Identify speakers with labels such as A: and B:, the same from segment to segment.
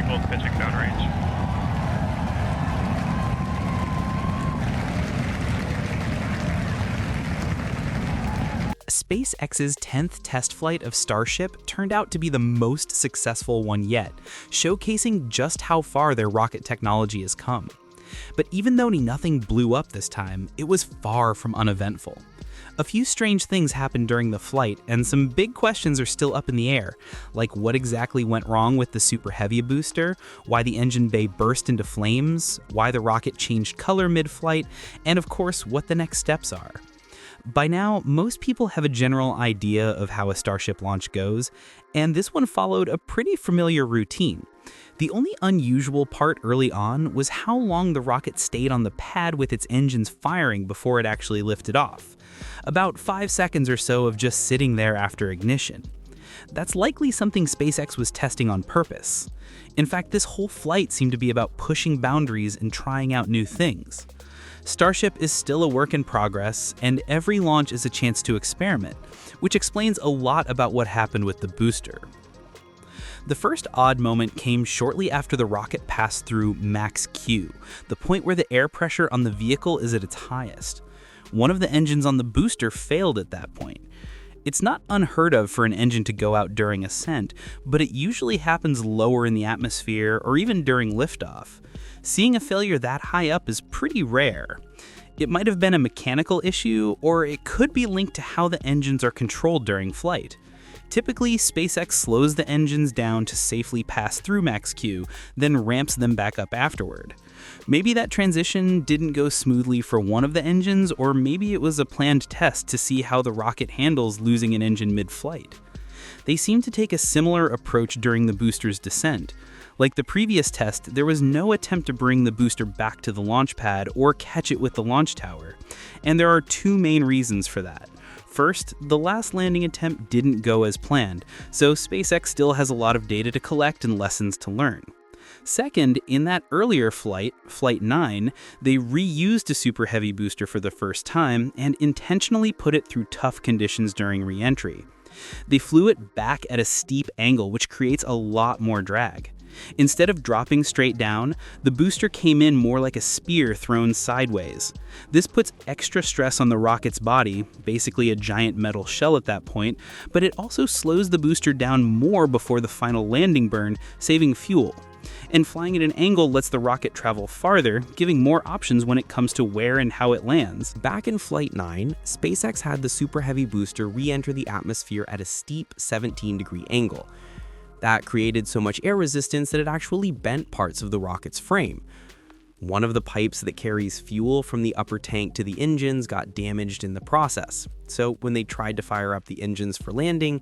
A: vehicles pitching downrange.
B: SpaceX's 10th test flight of Starship turned out to be the most successful one yet, showcasing just how far their rocket technology has come. But even though nothing blew up this time, it was far from uneventful. A few strange things happened during the flight, and some big questions are still up in the air, like what exactly went wrong with the Super Heavy booster, why the engine bay burst into flames, why the rocket changed color mid-flight, and of course, what the next steps are. By now, most people have a general idea of how a Starship launch goes, and this one followed a pretty familiar routine. The only unusual part early on was how long the rocket stayed on the pad with its engines firing before it actually lifted off. About 5 seconds or so of just sitting there after ignition. That's likely something SpaceX was testing on purpose. In fact, this whole flight seemed to be about pushing boundaries and trying out new things. Starship is still a work in progress, and every launch is a chance to experiment, which explains a lot about what happened with the booster. The first odd moment came shortly after the rocket passed through max Q, the point where the air pressure on the vehicle is at its highest. One of the engines on the booster failed at that point. It's not unheard of for an engine to go out during ascent, but it usually happens lower in the atmosphere or even during liftoff. Seeing a failure that high up is pretty rare. It might have been a mechanical issue, or it could be linked to how the engines are controlled during flight. Typically, SpaceX slows the engines down to safely pass through max Q, then ramps them back up afterward. Maybe that transition didn't go smoothly for one of the engines, or maybe it was a planned test to see how the rocket handles losing an engine mid-flight. They seem to take a similar approach during the booster's descent. Like the previous test, there was no attempt to bring the booster back to the launch pad or catch it with the launch tower. And there are two main reasons for that. First, the last landing attempt didn't go as planned, so SpaceX still has a lot of data to collect and lessons to learn. Second, in that earlier flight, Flight 9, they reused a Super Heavy booster for the first time and intentionally put it through tough conditions during re-entry. They flew it back at a steep angle, which creates a lot more drag. Instead of dropping straight down, the booster came in more like a spear thrown sideways. This puts extra stress on the rocket's body, basically a giant metal shell at that point, but it also slows the booster down more before the final landing burn, saving fuel. And flying at an angle lets the rocket travel farther, giving more options when it comes to where and how it lands.
C: Back in Flight 9, SpaceX had the Super Heavy booster re-enter the atmosphere at a steep 17-degree angle. That created so much air resistance that it actually bent parts of the rocket's frame. One of the pipes that carries fuel from the upper tank to the engines got damaged in the process. So when they tried to fire up the engines for landing,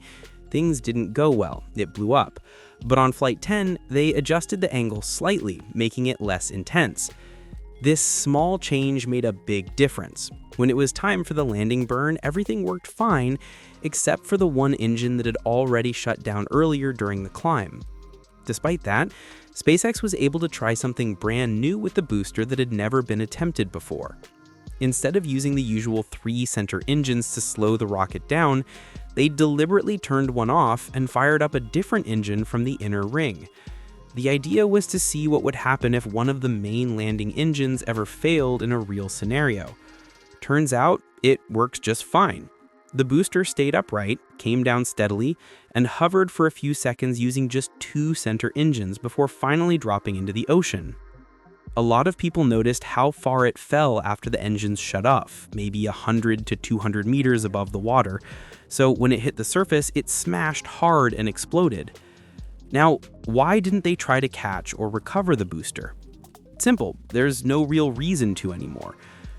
C: things didn't go well. It blew up. But on Flight 10, they adjusted the angle slightly, making it less intense. This small change made a big difference. When it was time for the landing burn, everything worked fine, except for the one engine that had already shut down earlier during the climb. Despite that, SpaceX was able to try something brand new with the booster that had never been attempted before. Instead of using the usual 3 center engines to slow the rocket down, they deliberately turned one off and fired up a different engine from the inner ring. The idea was to see what would happen if one of the main landing engines ever failed in a real scenario. Turns out, it works just fine. The booster stayed upright, came down steadily, and hovered for a few seconds using just 2 center engines before finally dropping into the ocean. A lot of people noticed how far it fell after the engines shut off, maybe 100 to 200 meters above the water, so when it hit the surface, it smashed hard and exploded. Now, why didn't they try to catch or recover the booster? Simple, there's no real reason to anymore.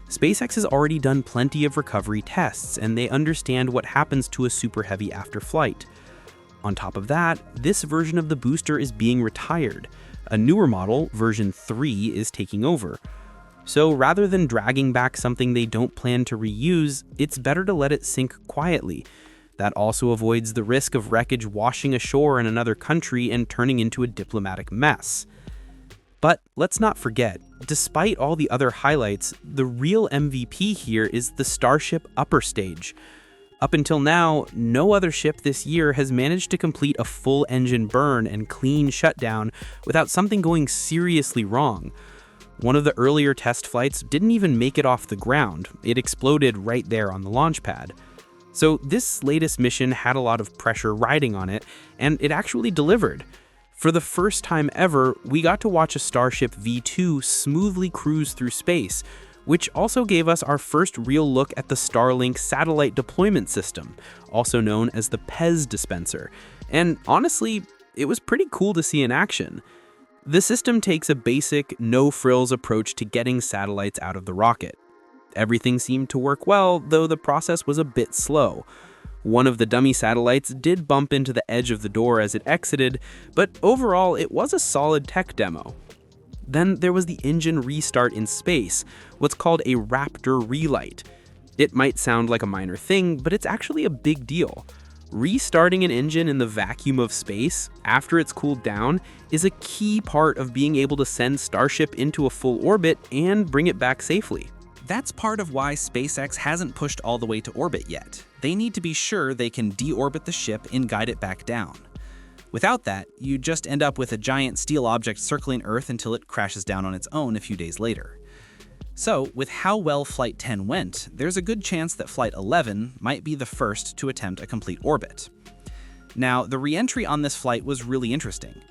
C: SpaceX has already done plenty of recovery tests, and they understand what happens to a Super Heavy after flight. On top of that, this version of the booster is being retired. A newer model, version 3, is taking over. So rather than dragging back something they don't plan to reuse, it's better to let it sink quietly. That also avoids the risk of wreckage washing ashore in another country and turning into a diplomatic mess. But let's not forget, despite all the other highlights, the real MVP here is the Starship upper stage. Up until now, no other ship this year has managed to complete a full engine burn and clean shutdown without something going seriously wrong. One of the earlier test flights didn't even make it off the ground. It exploded right there on the launch pad. So this latest mission had a lot of pressure riding on it, and it actually delivered. For the first time ever, we got to watch a Starship V2 smoothly cruise through space, which also gave us our first real look at the Starlink satellite deployment system, also known as the PEZ dispenser. And honestly, it was pretty cool to see in action. The system takes a basic, no-frills approach to getting satellites out of the rocket. Everything seemed to work well, though the process was a bit slow. One of the dummy satellites did bump into the edge of the door as it exited, but overall it was a solid tech demo. Then there was the engine restart in space, what's called a Raptor relight. It might sound like a minor thing, but it's actually a big deal. Restarting an engine in the vacuum of space, after it's cooled down, is a key part of being able to send Starship into a full orbit and bring it back safely.
B: That's part of why SpaceX hasn't pushed all the way to orbit yet. They need to be sure they can deorbit the ship and guide it back down. Without that, you just end up with a giant steel object circling Earth until it crashes down on its own a few days later. So, with how well Flight 10 went, there's a good chance that Flight 11 might be the first to attempt a complete orbit. Now, the re-entry on this flight was really interesting.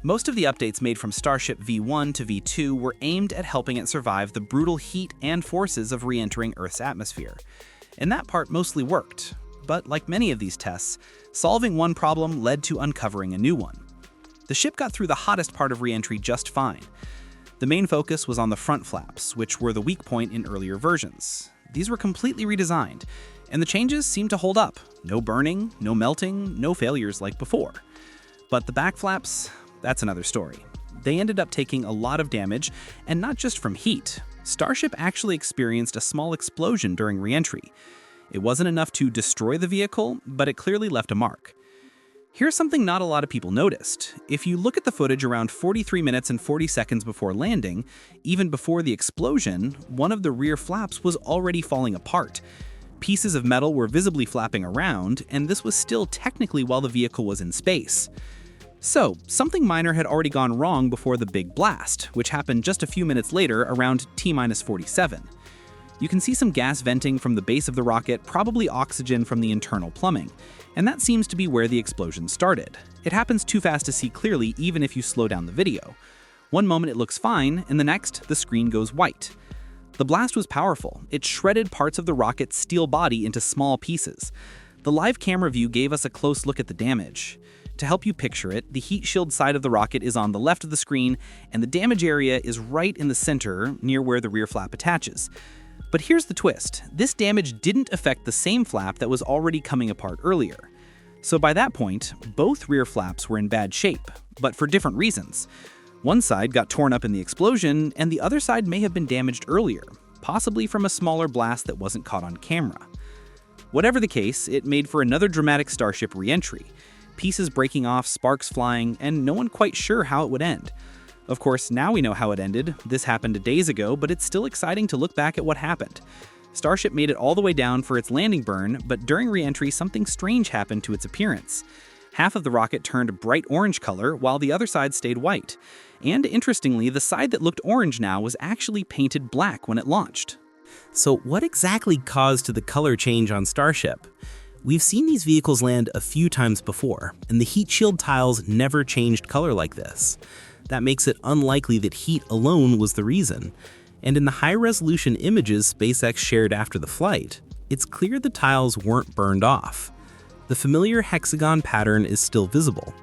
B: Most of the updates made from Starship V1 to V2 were aimed at helping it survive the brutal heat and forces of re-entering Earth's atmosphere. And that part mostly worked. But like many of these tests, solving one problem led to uncovering a new one. The ship got through the hottest part of re-entry just fine. The main focus was on the front flaps, which were the weak point in earlier versions. These were completely redesigned, and the changes seemed to hold up. No burning, no melting, no failures like before. But the back flaps, that's another story. They ended up taking a lot of damage, and not just from heat. Starship actually experienced a small explosion during re-entry. It wasn't enough to destroy the vehicle, but it clearly left a mark. Here's something not a lot of people noticed. If you look at the footage around 43 minutes and 40 seconds before landing, even before the explosion, one of the rear flaps was already falling apart. Pieces of metal were visibly flapping around, and this was still technically while the vehicle was in space. So, something minor had already gone wrong before the big blast, which happened just a few minutes later around T-47. You can see some gas venting from the base of the rocket, probably oxygen from the internal plumbing, and that seems to be where the explosion started. It happens too fast to see clearly even if you slow down the video. One moment it looks fine, and the next, the screen goes white. The blast was powerful. It shredded parts of the rocket's steel body into small pieces. The live camera view gave us a close look at the damage. To help you picture it, the heat shield side of the rocket is on the left of the screen, and the damage area is right in the center, near where the rear flap attaches. But here's the twist. This damage didn't affect the same flap that was already coming apart earlier. So by that point, both rear flaps were in bad shape, but for different reasons. One side got torn up in the explosion, and the other side may have been damaged earlier, possibly from a smaller blast that wasn't caught on camera. Whatever the case, it made for another dramatic Starship re-entry. Pieces breaking off, sparks flying, and no one quite sure how it would end. Of course, now we know how it ended. This happened days ago, but it's still exciting to look back at what happened. Starship made it all the way down for its landing burn, but during re-entry, something strange happened to its appearance. Half of the rocket turned bright orange color, while the other side stayed white. And interestingly, the side that looked orange now was actually painted black when it launched.
C: So what exactly caused the color change on Starship? We've seen these vehicles land a few times before, and the heat shield tiles never changed color like this. That makes it unlikely that heat alone was the reason. And in the high-resolution images SpaceX shared after the flight, it's clear the tiles weren't burned off. The familiar hexagon pattern is still visible.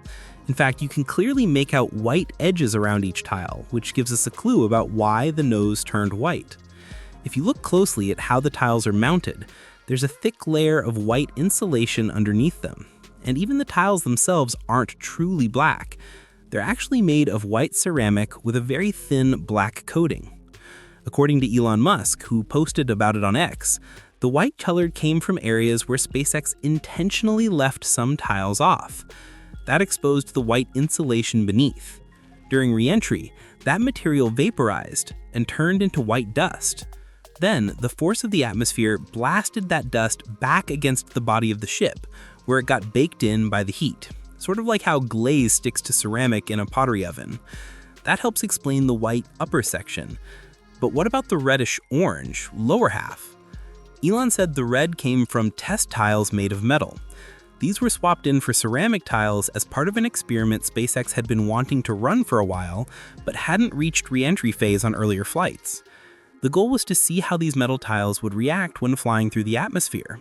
C: In fact, you can clearly make out white edges around each tile, which gives us a clue about why the nose turned white. If you look closely at how the tiles are mounted, there's a thick layer of white insulation underneath them. And even the tiles themselves aren't truly black. They're actually made of white ceramic with a very thin black coating. According to Elon Musk, who posted about it on X, the white color came from areas where SpaceX intentionally left some tiles off. That exposed the white insulation beneath. During re-entry, that material vaporized and turned into white dust.
B: then, the force of the atmosphere blasted that dust back against the body of the ship, where it got baked in by the heat, sort of like how glaze sticks to ceramic in a pottery oven. That helps explain the white upper section. But what about the reddish-orange lower half? Elon said the red came from test tiles made of metal. These were swapped in for ceramic tiles as part of an experiment SpaceX had been wanting to run for a while, but hadn't reached re-entry phase on earlier flights. The goal was to see how these metal tiles would react when flying through the atmosphere.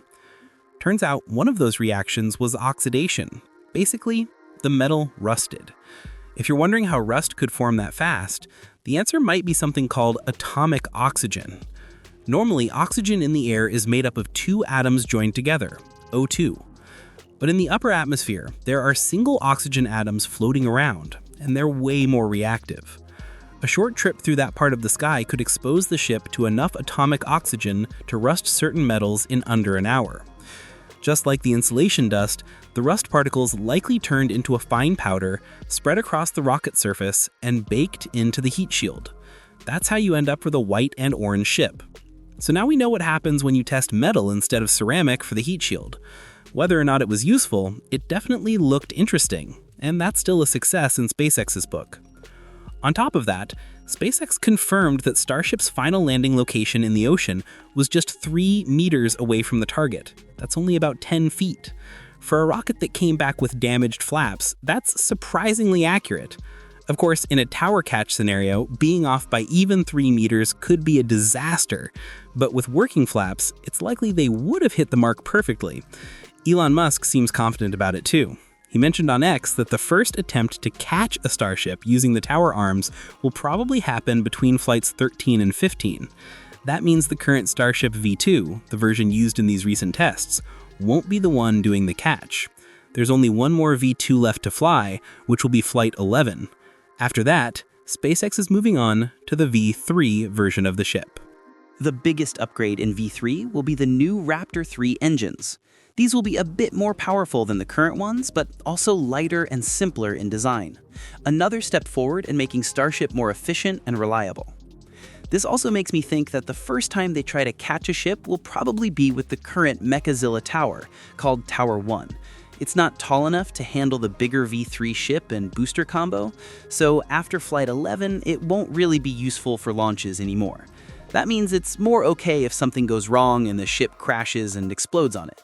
B: Turns out one of those reactions was oxidation. Basically, the metal rusted. If you're wondering how rust could form that fast, the answer might be something called atomic oxygen. Normally, oxygen in the air is made up of two atoms joined together, O2. But in the upper atmosphere, there are single oxygen atoms floating around, and they're way more reactive. A short trip through that part of the sky could expose the ship to enough atomic oxygen to rust certain metals in under an hour. Just like the insulation dust, the rust particles likely turned into a fine powder, spread across the rocket surface, and baked into the heat shield. That's how you end up with a white and orange ship. So now we know what happens when you test metal instead of ceramic for the heat shield. Whether or not it was useful, it definitely looked interesting, and that's still a success in SpaceX's book. On top of that, SpaceX confirmed that Starship's final landing location in the ocean was just 3 meters away from the target. That's only about 10 feet. For a rocket that came back with damaged flaps, that's surprisingly accurate. Of course, in a tower catch scenario, being off by even 3 meters could be a disaster, but with working flaps, it's likely they would have hit the mark perfectly. Elon Musk seems confident about it too. He mentioned on X that the first attempt to catch a Starship using the tower arms will probably happen between flights 13 and 15. That means the current Starship V2, the version used in these recent tests, won't be the one doing the catch. There's only one more V2 left to fly, which will be Flight 11. After that, SpaceX is moving on to the V3 version of the ship.
A: The biggest upgrade in V3 will be the new Raptor 3 engines. These will be a bit more powerful than the current ones, but also lighter and simpler in design. Another step forward in making Starship more efficient and reliable. This also makes me think that the first time they try to catch a ship will probably be with the current Mechazilla tower, called Tower 1. It's not tall enough to handle the bigger V3 ship and booster combo, so after Flight 11, it won't really be useful for launches anymore. That means it's more okay if something goes wrong and the ship crashes and explodes on it.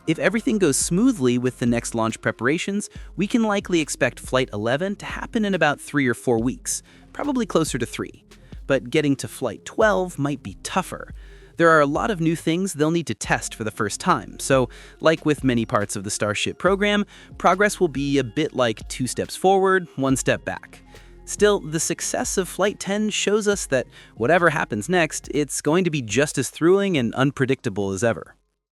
A: If everything goes smoothly with the next launch preparations, we can likely expect Flight 11 to happen in about 3 or 4 weeks, probably closer to 3. But getting to Flight 12 might be tougher. There are a lot of new things they'll need to test for the first time, so like with many parts of the Starship program, progress will be a bit like 2 steps forward, 1 step back. Still, the success of Flight 10 shows us that whatever happens next, it's going to be just as thrilling and unpredictable as ever.